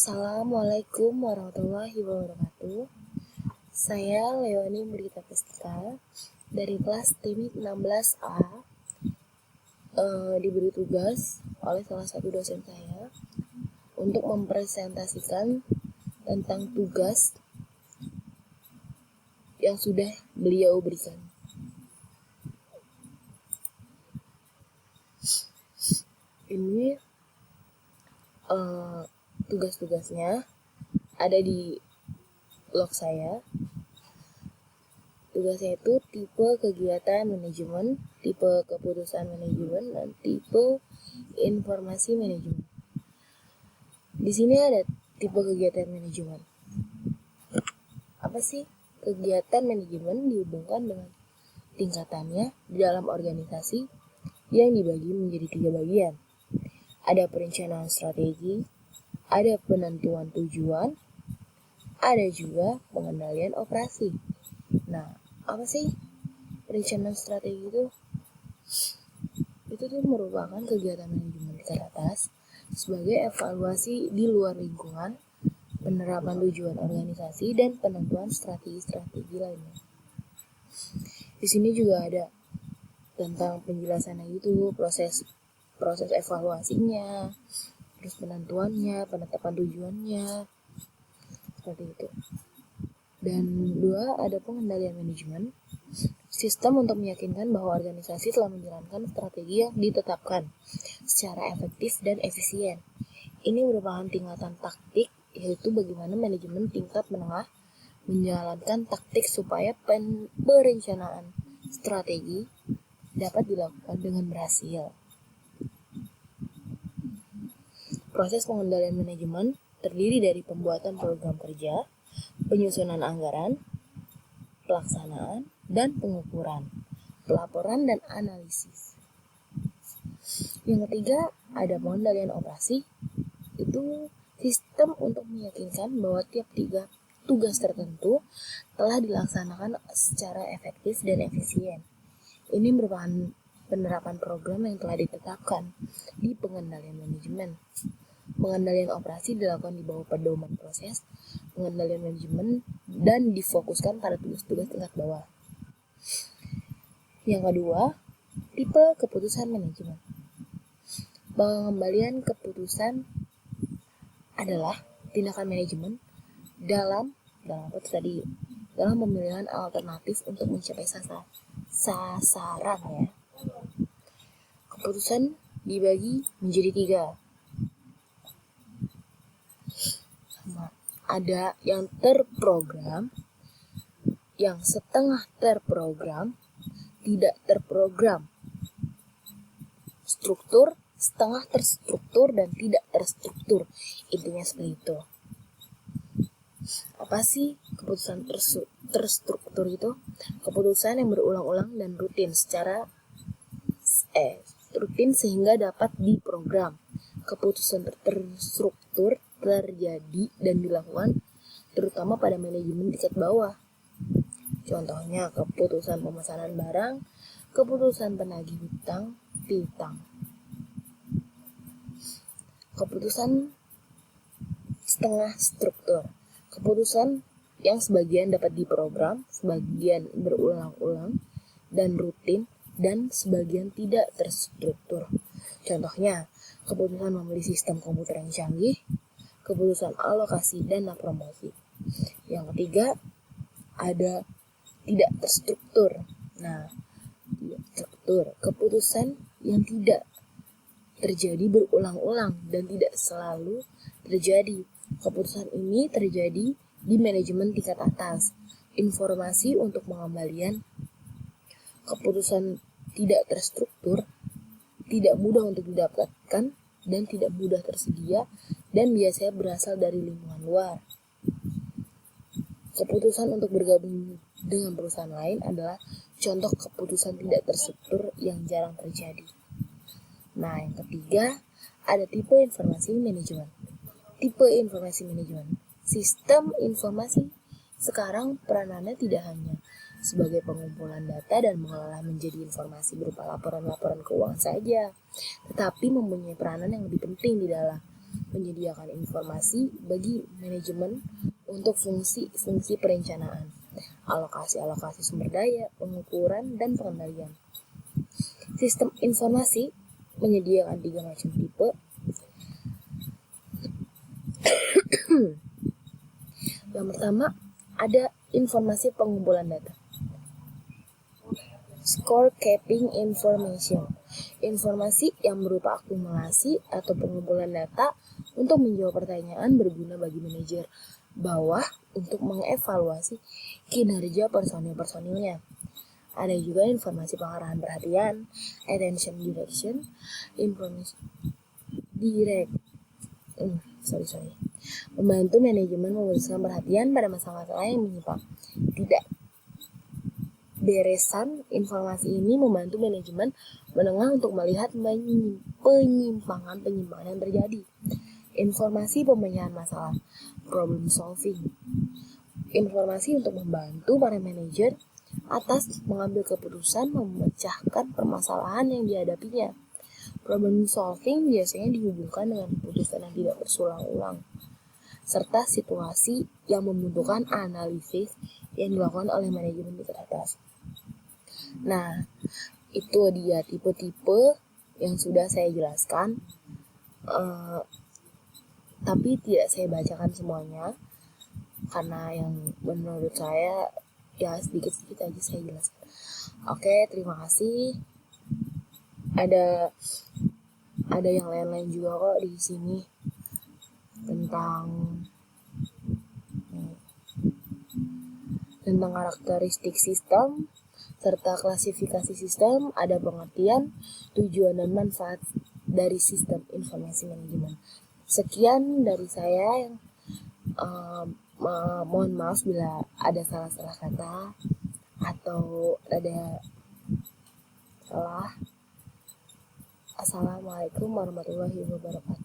Assalamualaikum warahmatullahi wabarakatuh. Saya Leoni Brita Pestika dari kelas Timik 16A. Diberi tugas oleh salah satu dosen saya untuk mempresentasikan tentang tugas yang sudah beliau berikan. Ini tugas-tugasnya ada di blog saya. Tugasnya itu tipe kegiatan manajemen, tipe keputusan manajemen, dan tipe informasi manajemen. Di sini ada tipe kegiatan manajemen. Apa sih kegiatan manajemen? Dihubungkan dengan tingkatannya di dalam organisasi yang dibagi menjadi 3 bagian. Ada perencanaan strategi, ada penentuan tujuan, ada juga pengendalian operasi. Nah, apa sih perencanaan strategi itu? Itu tuh merupakan kegiatan manajemen tingkat atas sebagai evaluasi di luar lingkungan, penerapan tujuan organisasi, dan penentuan strategi-strategi lainnya. Di sini juga ada tentang penjelasannya itu, proses evaluasinya, terus penentuannya, penetapan tujuannya, seperti itu. Dan 2, ada pengendalian manajemen, sistem untuk meyakinkan bahwa organisasi telah menjalankan strategi yang ditetapkan secara efektif dan efisien. Ini merupakan tingkatan taktik, yaitu bagaimana manajemen tingkat menengah menjalankan taktik supaya perencanaan strategi dapat dilakukan dengan berhasil. Proses pengendalian manajemen terdiri dari pembuatan program kerja, penyusunan anggaran, pelaksanaan, dan pengukuran, pelaporan, dan analisis. Yang ketiga, ada pengendalian operasi. Itu sistem untuk meyakinkan bahwa tiap 3 tugas tertentu telah dilaksanakan secara efektif dan efisien. Ini merupakan penerapan program yang telah ditetapkan di pengendalian manajemen. Pengendalian operasi dilakukan di bawah pedoman proses pengendalian manajemen dan difokuskan pada tugas-tugas tingkat bawah. Yang kedua, tipe keputusan manajemen. Pengembalian keputusan adalah tindakan manajemen dalam pemilihan alternatif untuk mencapai sasaran ya. Keputusan dibagi menjadi 3. Ada yang terprogram, yang setengah terprogram, tidak terprogram, struktur, setengah terstruktur, dan tidak terstruktur. Intinya seperti itu. Apa sih keputusan terstruktur itu? Keputusan yang berulang-ulang dan rutin sehingga dapat diprogram. Keputusan terstruktur terjadi dan dilakukan terutama pada manajemen tingkat bawah. Contohnya keputusan pemesanan barang, keputusan penagih piutang. Keputusan setengah struktur, keputusan yang sebagian dapat diprogram, sebagian berulang-ulang dan rutin, dan sebagian tidak terstruktur. Contohnya, keputusan membeli sistem komputer yang canggih, keputusan alokasi dana promosi. Yang ketiga, ada tidak terstruktur. Nah, tidak terstruktur, keputusan yang tidak terjadi berulang-ulang dan tidak selalu terjadi. Keputusan ini terjadi di manajemen tingkat atas. Informasi untuk pengembalian keputusan tidak terstruktur tidak mudah untuk didapatkan dan tidak mudah tersedia dan biasanya berasal dari lingkungan luar. Keputusan untuk bergabung dengan perusahaan lain adalah contoh keputusan tidak terstruktur yang jarang terjadi. Nah, yang ketiga, ada tipe informasi manajemen. Tipe informasi manajemen. Sistem informasi sekarang peranannya tidak hanya sebagai pengumpulan data dan mengolah menjadi informasi berupa laporan-laporan keuangan saja, tetapi mempunyai peranan yang lebih penting di dalam menyediakan informasi bagi manajemen untuk fungsi-fungsi perencanaan, alokasi sumber daya, pengukuran, dan pengendalian. Sistem informasi menyediakan 3 macam tipe. Yang pertama, ada informasi pengumpulan data. Score Keeping Information, informasi yang berupa akumulasi atau pengumpulan data untuk menjawab pertanyaan berguna bagi manajer bawah untuk mengevaluasi kinerja personil-personilnya. Ada juga informasi pengarahan perhatian, attention direction, information membantu manajemen memusatkan perhatian pada masalah-masalah yang menyimpang. Tidak beresan informasi ini membantu manajemen menengah untuk melihat penyimpangan yang terjadi. Informasi pemecahan masalah, problem solving, informasi untuk membantu para manajer atas mengambil keputusan memecahkan permasalahan yang dihadapinya. Problem solving biasanya dihubungkan dengan keputusan yang tidak berulang-ulang, serta situasi yang membutuhkan analisis yang dilakukan oleh manajemen di atas. Nah, itu dia tipe-tipe yang sudah saya jelaskan, tapi tidak saya bacakan semuanya, karena yang menurut saya ya sedikit-sedikit aja saya jelaskan. Oke, terima kasih. Ada yang lain-lain juga kok di sini tentang karakteristik sistem serta klasifikasi sistem, ada pengertian, tujuan dan manfaat dari sistem informasi manajemen. Sekian dari saya, yang mohon maaf bila ada salah-salah kata atau ada salah. Assalamualaikum warahmatullahi wabarakatuh.